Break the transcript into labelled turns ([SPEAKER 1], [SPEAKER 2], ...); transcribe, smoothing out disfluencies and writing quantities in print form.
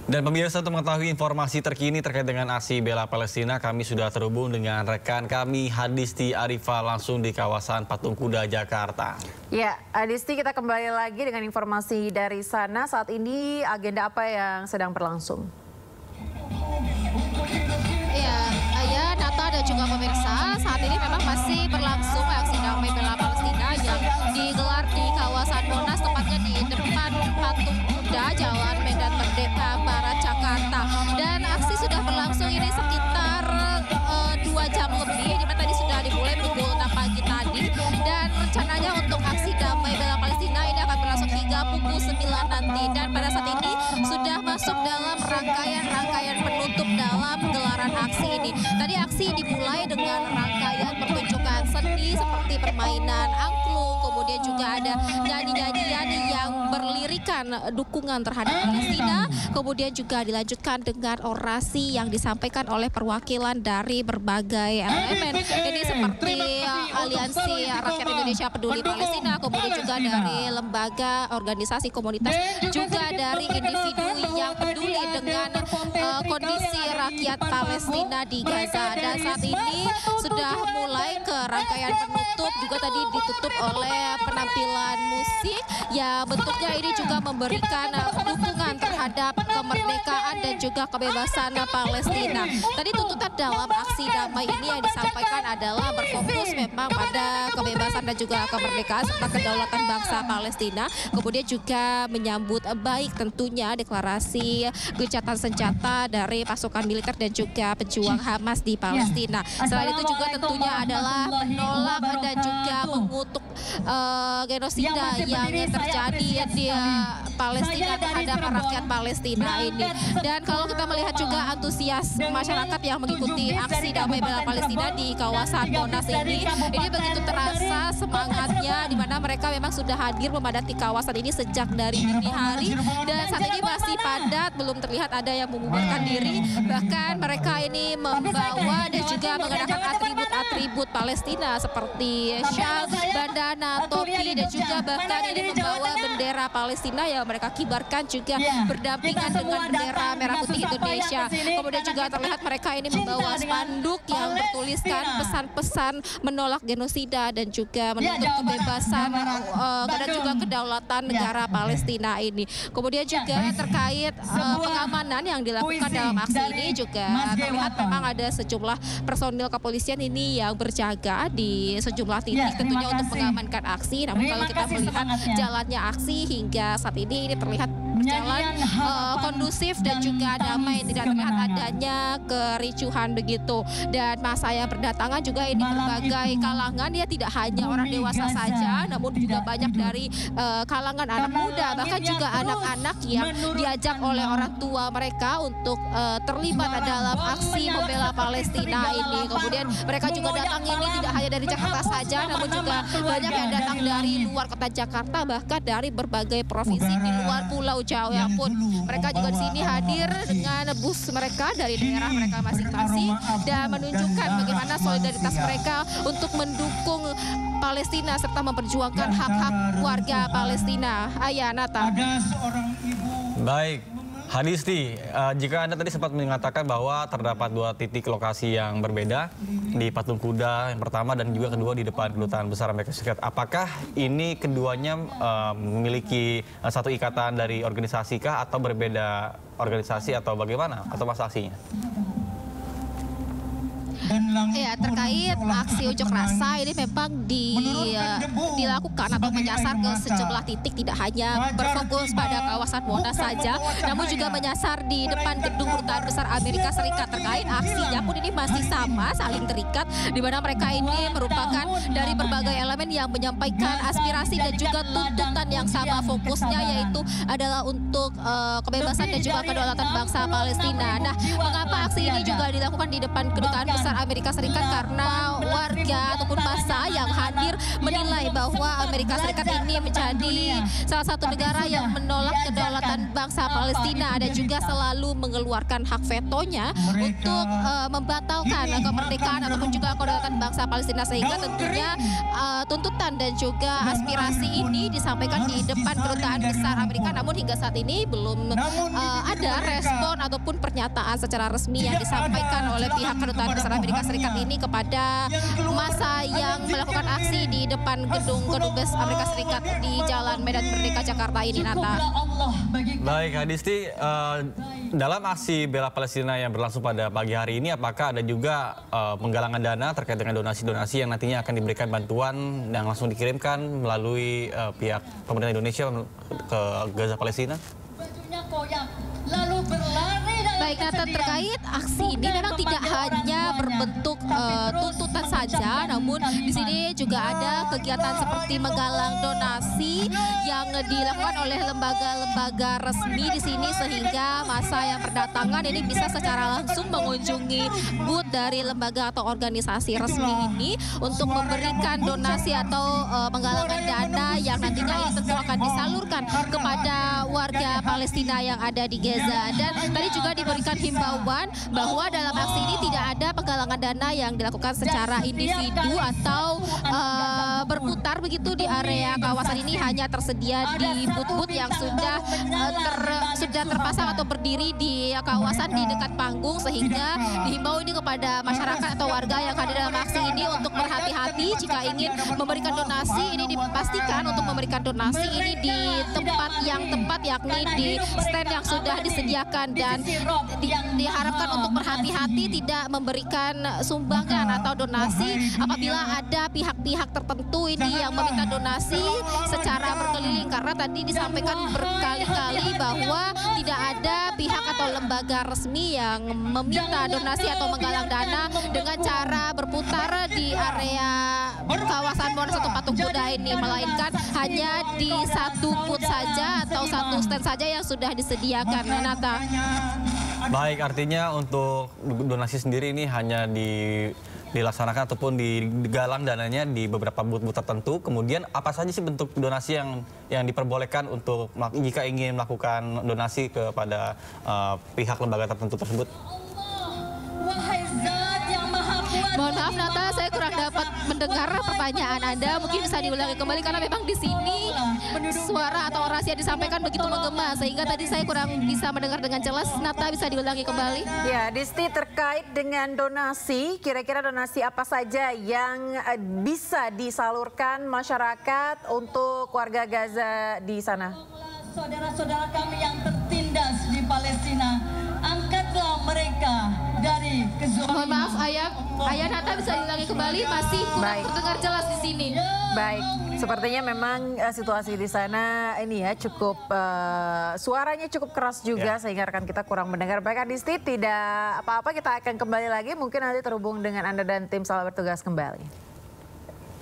[SPEAKER 1] Dan pemirsa, untuk mengetahui informasi terkini terkait dengan aksi bela Palestina, kami sudah terhubung dengan rekan kami Hadisti Arifa langsung di kawasan Patung Kuda, Jakarta.
[SPEAKER 2] Ya, Hadisti, kita kembali lagi dengan informasi dari sana. Saat ini agenda apa yang sedang berlangsung?
[SPEAKER 3] Ya, Ayah, Nata dan juga pemirsa, saat ini memang masih berlangsung aksi damai bela Palestina yang digelar di kawasan Monas, tepatnya di depan Patung Kuda, Jalan Medan Merdeka Barat, Jakarta. Dan aksi sudah berlangsung ini sekitar 2 jam lebih, di mana tadi sudah dimulai pukul 6 pagi tadi. Dan rencananya untuk aksi damai bela Palestina ini akan berlangsung hingga pukul 9 nanti. Dan pada saat ini sudah masuk dalam rangkaian penutup dalam gelaran aksi ini. Tadi aksi dimulai dengan rangkaian pertunjukan seni seperti permainan angklung, kemudian juga ada nyanyi-nyanyian yang berlirikan dukungan terhadap Palestina, kemudian juga dilanjutkan dengan orasi yang disampaikan oleh perwakilan dari berbagai elemen. Ini seperti Aliansi Rakyat Indonesia Peduli Palestina, kemudian juga dari lembaga, organisasi, komunitas, juga dari individu yang peduli dengan kondisi rakyat Palestina di Gaza. Dan saat ini sudah mulai ke rangkaian penutup, juga tadi ditutup oleh penampilan musik yang bentuknya ini juga memberikan dukungan terhadap kemerdekaan dan juga kebebasan Palestina. Tadi tuntutan dalam aksi damai ini yang disampaikan adalah berfokus memang pada kebebasan dan juga kemerdekaan serta kedaulatan bangsa Palestina. Kemudian juga menyambut baik tentunya deklarasi gencatan senjata dari pasukan militer dan juga pejuang Hamas di Palestina. Selain itu juga tentunya adalah menolak dan juga mengutuk genosida yang terjadi di Palestina terhadap rakyat Palestina ini. Dan kalau kita melihat juga antusias masyarakat yang mengikuti aksi damai bela Palestina di kawasan Monas ini begitu terasa semangatnya, di mana mereka memang sudah hadir memadati kawasan ini sejak dari dini hari, dan saat ini masih padat, belum terlihat ada yang membubarkan diri. Bahkan mereka ini membawa dan juga mengenakan atribut Palestina seperti syal, bandana, topi, dan juga bahkan ini membawa bendera Palestina yang mereka kibarkan juga berdampingan dengan bendera merah putih Indonesia. Kemudian juga terlihat mereka ini membawa spanduk yang bertuliskan pesan-pesan menolak genosida dan juga menuntut kebebasan dan juga kedaulatan negara Palestina ini. Kemudian juga terkait pengamanan yang dilakukan dalam aksi ini juga terlihat memang ada sejumlah personil kepolisian ini yang berjaga di sejumlah titik tentunya untuk mengamankan aksi. Namun kalau kita melihat jalannya aksi hingga saat ini terlihat berjalan kondusif dan juga damai, tidak terlihat adanya kericuhan begitu. Dan masa yang berdatangan juga ini berbagai kalangan, ya tidak hanya orang dewasa saja, namun juga banyak dari kalangan anak muda, bahkan juga anak-anak yang diajak oleh orang tua mereka untuk terlibat dalam aksi membela Palestina ini. Kemudian mereka juga datang ini tidak hanya dari Jakarta saja, namun juga banyak yang datang dari luar kota Jakarta, bahkan dari berbagai provinsi di luar Pulau Jawa pun. Mereka juga di sini hadir dengan bus mereka dari daerah mereka masing-masing dan menunjukkan bagaimana solidaritas mereka untuk mendukung Palestina serta memperjuangkan hak-hak warga Palestina. Ayah, Nata.
[SPEAKER 1] Baik, Hadisti, jika Anda tadi sempat mengatakan bahwa terdapat 2 titik lokasi yang berbeda di Patung Kuda yang pertama dan juga kedua di depan Kedutaan Besar Amerika Serikat. Apakah ini keduanya memiliki satu ikatan dari organisasi kah atau berbeda organisasi atau bagaimana atau masa aksinya?
[SPEAKER 3] Ya, terkait aksi unjuk rasa ini memang dilakukan atau menyasar ke sejumlah titik, tidak hanya berfokus pada kawasan Monas saja, namun juga menyasar di depan Gedung Kedutaan Besar Amerika Serikat. Terkait aksinya pun ini masih sama, saling terikat, di mana mereka ini merupakan dari berbagai elemen yang menyampaikan aspirasi dan juga tuntutan yang sama. Fokusnya yaitu adalah untuk kebebasan dan juga kedaulatan bangsa Palestina. Nah, mengapa aksi ini juga dilakukan di depan Kedutaan Besar Amerika Serikat karena warga ataupun massa yang hadir menilai bahwa Amerika Serikat ini menjadi salah satu negara yang menolak kedaulatan bangsa Palestina dan juga selalu mengeluarkan hak vetonya untuk membatalkan kemerdekaan ataupun juga kedaulatan bangsa Palestina, sehingga tentunya tuntutan dan juga aspirasi ini disampaikan di depan kedutaan besar Amerika. Namun hingga saat ini belum ada respon ataupun pernyataan secara resmi yang disampaikan oleh pihak kedutaan besar Amerika Serikat ini kepada massa yang melakukan aksi di depan gedung Kedubes Amerika Serikat di Jalan Medan Merdeka Jakarta ini, Nata.
[SPEAKER 1] Baik, Hadisti, dalam aksi bela Palestina yang berlangsung pada pagi hari ini, apakah ada juga penggalangan dana terkait dengan donasi-donasi yang nantinya akan diberikan bantuan yang langsung dikirimkan melalui pihak pemerintah Indonesia ke Gaza Palestina?
[SPEAKER 3] Baik, Nata, terkait aksi ini memang tidak hanya berbentuk tuntutan saja, namun di sini juga ada kegiatan seperti menggalang donasi yang dilakukan oleh lembaga-lembaga resmi di sini, sehingga massa yang berdatangan ini bisa secara langsung mengunjungi booth dari lembaga atau organisasi resmi ini untuk memberikan donasi atau penggalangan dana yang nantinya ini tentu akan disalurkan kepada warga Palestina yang ada di Gaza. Dan tadi juga diberikan himbauan bahwa dalam aksi ini tidak ada penggalangan dana yang dilakukan secara individu atau berputar begitu di area kawasan ini, hanya tersedia di booth-booth yang sudah terpasang atau berdiri di kawasan di dekat panggung, sehingga dihimbau ini kepada masyarakat atau warga yang hadir dalam aksi ini untuk berhati-hati jika ingin memberikan donasi. Ini dipastikan untuk memberikan donasi ini di tempat yang tepat, yakni di stand yang sudah disediakan, dan diharapkan untuk berhati-hati tidak memberikan sumbangan atau donasi apabila ada pihak-pihak tertentu ini yang meminta donasi secara berkeliling, karena tadi disampaikan berkali-kali bahwa tidak ada pihak atau lembaga resmi yang meminta donasi atau menggalang dana dengan cara berputar di area kawasan Monas atau Patung Kuda ini, melainkan hanya di satu booth saja atau satu stand saja yang sudah disediakan, Nata.
[SPEAKER 1] Baik, artinya untuk donasi sendiri ini hanya dilaksanakan ataupun digalang dananya di beberapa booth-booth tertentu. Kemudian apa saja sih bentuk donasi yang diperbolehkan untuk jika ingin melakukan donasi kepada pihak lembaga tertentu tersebut?
[SPEAKER 3] Mohon maaf, Nata, saya kurang dapat mendengar pertanyaan Anda. Mungkin bisa diulangi kembali karena memang di sini suara atau orasi yang disampaikan begitu menggema, sehingga tadi saya kurang bisa mendengar dengan jelas. Nata, bisa diulangi kembali?
[SPEAKER 2] Ya, Disti, terkait dengan donasi, kira-kira donasi apa saja yang bisa disalurkan masyarakat untuk warga Gaza di sana?
[SPEAKER 4] Saudara-saudara kami yang tertindas di Palestina, angkatlah mereka dari kezaliman.
[SPEAKER 3] Mohon maaf, Ayah Nata, bisa diulangi kembali, masih kurang terdengar jelas di sini.
[SPEAKER 2] Baik, sepertinya memang situasi di sana ini ya cukup suaranya cukup keras juga sehingga rekan kita kurang mendengar. Baik, Adisti, tidak apa-apa, kita akan kembali lagi, mungkin nanti terhubung dengan Anda dan tim selamat bertugas kembali.